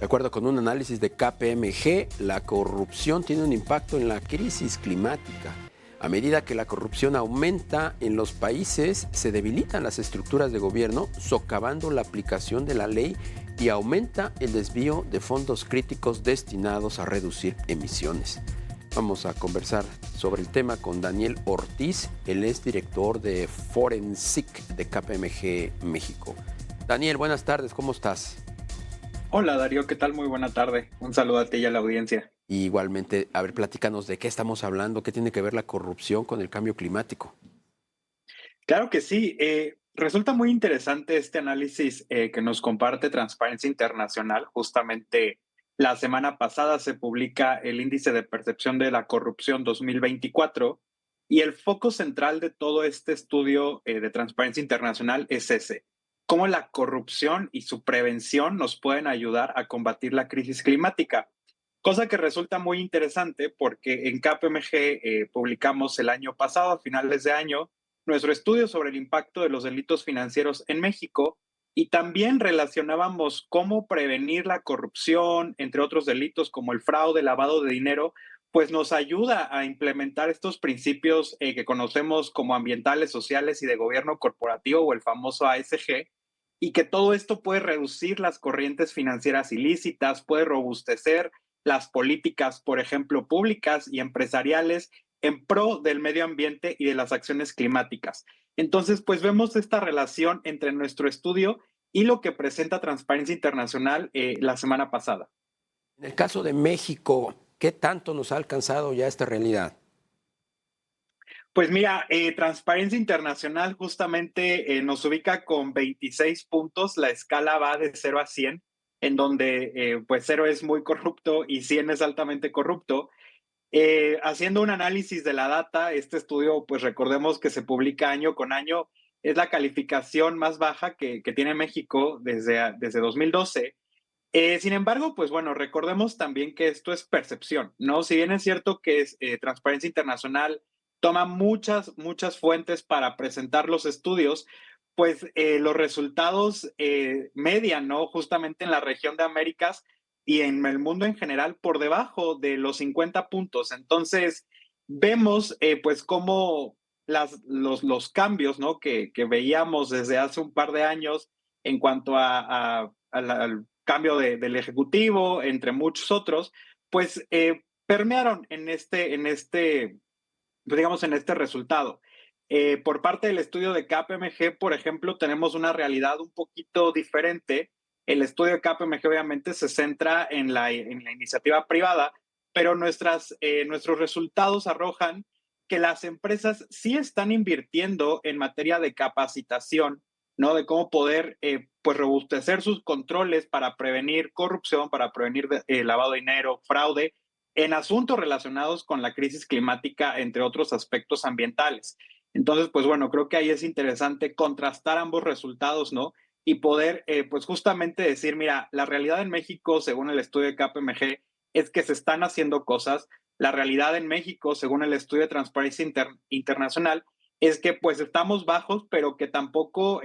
De acuerdo con un análisis de KPMG, la corrupción tiene un impacto en la crisis climática. A medida que la corrupción aumenta en los países, se debilitan las estructuras de gobierno, socavando la aplicación de la ley y aumenta el desvío de fondos críticos destinados a reducir emisiones. Vamos a conversar sobre el tema con Daniel Ortiz, él es director de Forensic de KPMG México. Daniel, buenas tardes, ¿cómo estás? Hola Darío, ¿qué tal? Muy buena tarde. Un saludo a ti y a la audiencia. Y igualmente, a ver, platícanos de qué estamos hablando, qué tiene que ver la corrupción con el cambio climático. Claro que sí. Resulta muy interesante este análisis que nos comparte Transparencia Internacional. Justamente la semana pasada se publica el Índice de Percepción de la Corrupción 2024 y el foco central de todo este estudio de Transparencia Internacional es ese: cómo la corrupción y su prevención nos pueden ayudar a combatir la crisis climática. Cosa que resulta muy interesante porque en KPMG publicamos el año pasado, a finales de año, nuestro estudio sobre el impacto de los delitos financieros en México y también relacionábamos cómo prevenir la corrupción, entre otros delitos como el fraude, lavado de dinero, pues nos ayuda a implementar estos principios que conocemos como ambientales, sociales y de gobierno corporativo, o el famoso ASG, y que todo esto puede reducir las corrientes financieras ilícitas, puede robustecer las políticas, por ejemplo, públicas y empresariales en pro del medio ambiente y de las acciones climáticas. Entonces, pues vemos esta relación entre nuestro estudio y lo que presenta Transparencia Internacional la semana pasada. En el caso de México, ¿qué tanto nos ha alcanzado ya esta realidad? Pues mira, Transparencia Internacional justamente nos ubica con 26 puntos. La escala va de 0 a 100, en donde pues 0 es muy corrupto y 100 es altamente corrupto. Haciendo un análisis de la data, este estudio, pues recordemos que se publica año con año, es la calificación más baja que tiene México desde 2012. Sin embargo, pues bueno, recordemos también que esto es percepción, ¿no? Si bien es cierto que es, Transparencia Internacional toma muchas fuentes para presentar los estudios, pues los resultados median, ¿no? Justamente en la región de Américas y en el mundo en general por debajo de los 50 puntos. Entonces, vemos pues cómo los cambios, ¿no? Que veíamos desde hace un par de años en cuanto al cambio del Ejecutivo, entre muchos otros, pues permearon pues, digamos, en este resultado. Por parte del estudio de KPMG, por ejemplo, tenemos una realidad un poquito diferente. El estudio de KPMG obviamente se centra en la iniciativa privada, pero nuestros resultados arrojan que las empresas sí están invirtiendo en materia de capacitación, ¿no? De cómo poder, pues, robustecer sus controles para prevenir corrupción, para prevenir lavado de dinero, fraude, en asuntos relacionados con la crisis climática, entre otros aspectos ambientales. Entonces, pues bueno, creo que ahí es interesante contrastar ambos resultados, ¿no? Y poder, pues justamente decir, mira, la realidad en México, según el estudio de KPMG, es que se están haciendo cosas. La realidad en México, según el estudio de Transparencia Internacional, es que pues estamos bajos, pero que tampoco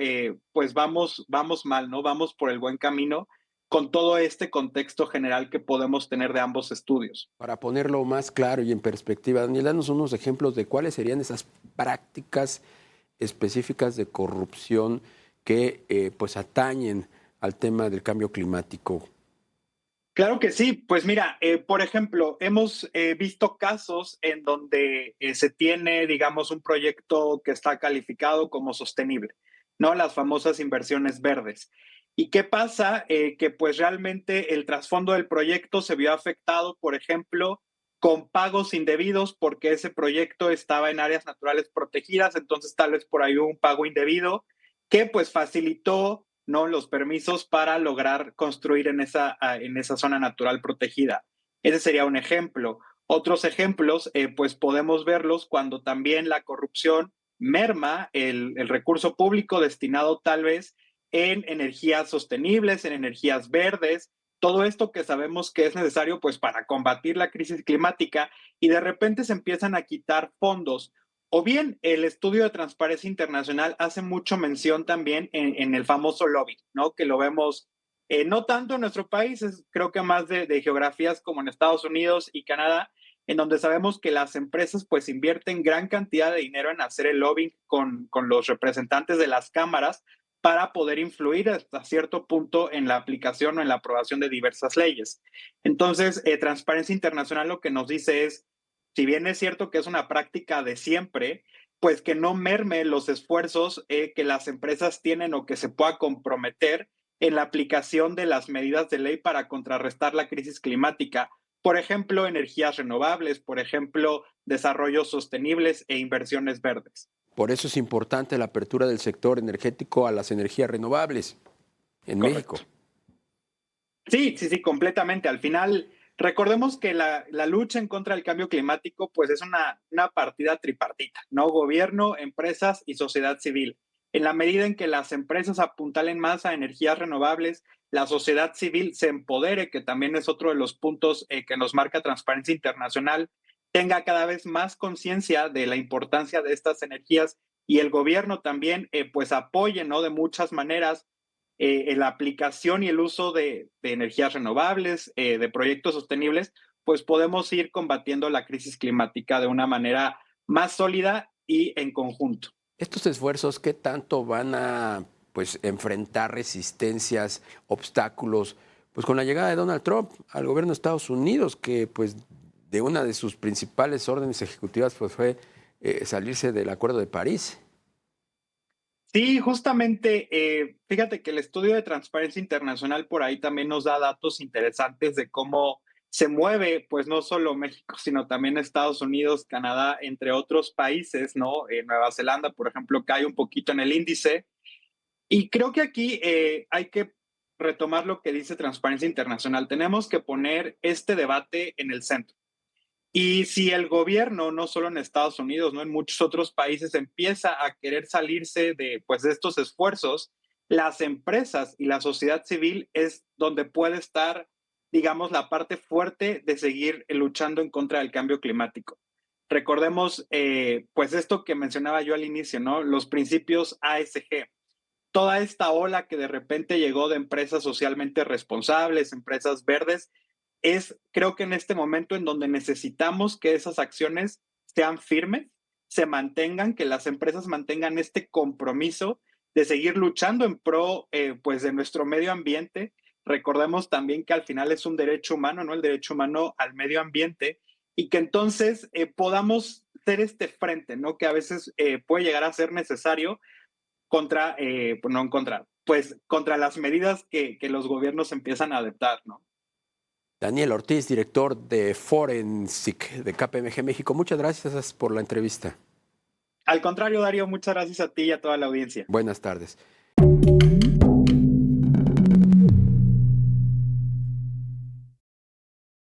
pues vamos mal, ¿no? Vamos por el buen camino con todo este contexto general que podemos tener de ambos estudios. Para ponerlo más claro y en perspectiva, Daniel, danos unos ejemplos de cuáles serían esas prácticas específicas de corrupción que pues atañen al tema del cambio climático. Claro que sí, pues mira, por ejemplo, hemos visto casos en donde se tiene, digamos, un proyecto que está calificado como sostenible, ¿no? Las famosas inversiones verdes. ¿Y qué pasa? Que pues realmente el trasfondo del proyecto se vio afectado, por ejemplo, con pagos indebidos porque ese proyecto estaba en áreas naturales protegidas, entonces tal vez por ahí hubo un pago indebido que pues facilitó, ¿no?, los permisos para lograr construir en esa zona natural protegida. Ese sería un ejemplo. Otros ejemplos, pues podemos verlos cuando también la corrupción merma el recurso público destinado tal vez en energías sostenibles, en energías verdes, todo esto que sabemos que es necesario pues para combatir la crisis climática, y de repente se empiezan a quitar fondos. O bien, el estudio de Transparencia Internacional hace mucho mención también en el famoso lobby, ¿no? Que lo vemos No tanto en nuestro país, creo que más de geografías como en Estados Unidos y Canadá, en donde sabemos que las empresas pues invierten gran cantidad de dinero en hacer el lobbying con los representantes de las cámaras para poder influir hasta cierto punto en la aplicación o en la aprobación de diversas leyes. Entonces, Transparencia Internacional lo que nos dice es, si bien es cierto que es una práctica de siempre, pues que no merme los esfuerzos que las empresas tienen o que se pueda comprometer en la aplicación de las medidas de ley para contrarrestar la crisis climática. Por ejemplo, energías renovables, por ejemplo, desarrollos sostenibles e inversiones verdes. Por eso es importante la apertura del sector energético a las energías renovables en México. Correcto. Sí, sí, sí, completamente. Al final, recordemos que la lucha en contra del cambio climático, pues es una partida tripartita, ¿no? Gobierno, empresas y sociedad civil. En la medida en que las empresas apuntalen más a energías renovables, la sociedad civil se empodere, que también es otro de los puntos que nos marca Transparencia Internacional, tenga cada vez más conciencia de la importancia de estas energías y el gobierno también, pues apoye, ¿no? De muchas maneras en la aplicación y el uso de energías renovables, de proyectos sostenibles, pues podemos ir combatiendo la crisis climática de una manera más sólida y en conjunto. Estos esfuerzos, ¿qué tanto van a pues, enfrentar resistencias, obstáculos? Pues con la llegada de Donald Trump al gobierno de Estados Unidos, que pues de una de sus principales órdenes ejecutivas pues, fue salirse del Acuerdo de París. Sí, justamente, fíjate que el estudio de Transparencia Internacional por ahí también nos da datos interesantes de cómo se mueve, pues no solo México, sino también Estados Unidos, Canadá, entre otros países, ¿no? Nueva Zelanda, por ejemplo, cae un poquito en el índice. Y creo que aquí hay que retomar lo que dice Transparencia Internacional. Tenemos que poner este debate en el centro. Y si el gobierno, no solo en Estados Unidos, ¿no? En muchos otros países empieza a querer salirse de, pues, de estos esfuerzos, las empresas y la sociedad civil es donde puede estar, digamos, la parte fuerte de seguir luchando en contra del cambio climático. Recordemos, pues, esto que mencionaba yo al inicio, ¿no? Los principios ASG, toda esta ola que de repente llegó de empresas socialmente responsables, empresas verdes, es creo que en este momento en donde necesitamos que esas acciones sean firmes, se mantengan, que las empresas mantengan este compromiso de seguir luchando en pro pues de nuestro medio ambiente. Recordemos también que al final es un derecho humano, ¿no? El derecho humano al medio ambiente y que entonces podamos ser este frente, ¿no? Que a veces puede llegar a ser necesario contra, no en contra, pues contra las medidas que los gobiernos empiezan a adoptar, ¿no? Daniel Ortiz, director de Forensic de KPMG México. Muchas gracias por la entrevista. Al contrario, Darío, muchas gracias a ti y a toda la audiencia. Buenas tardes.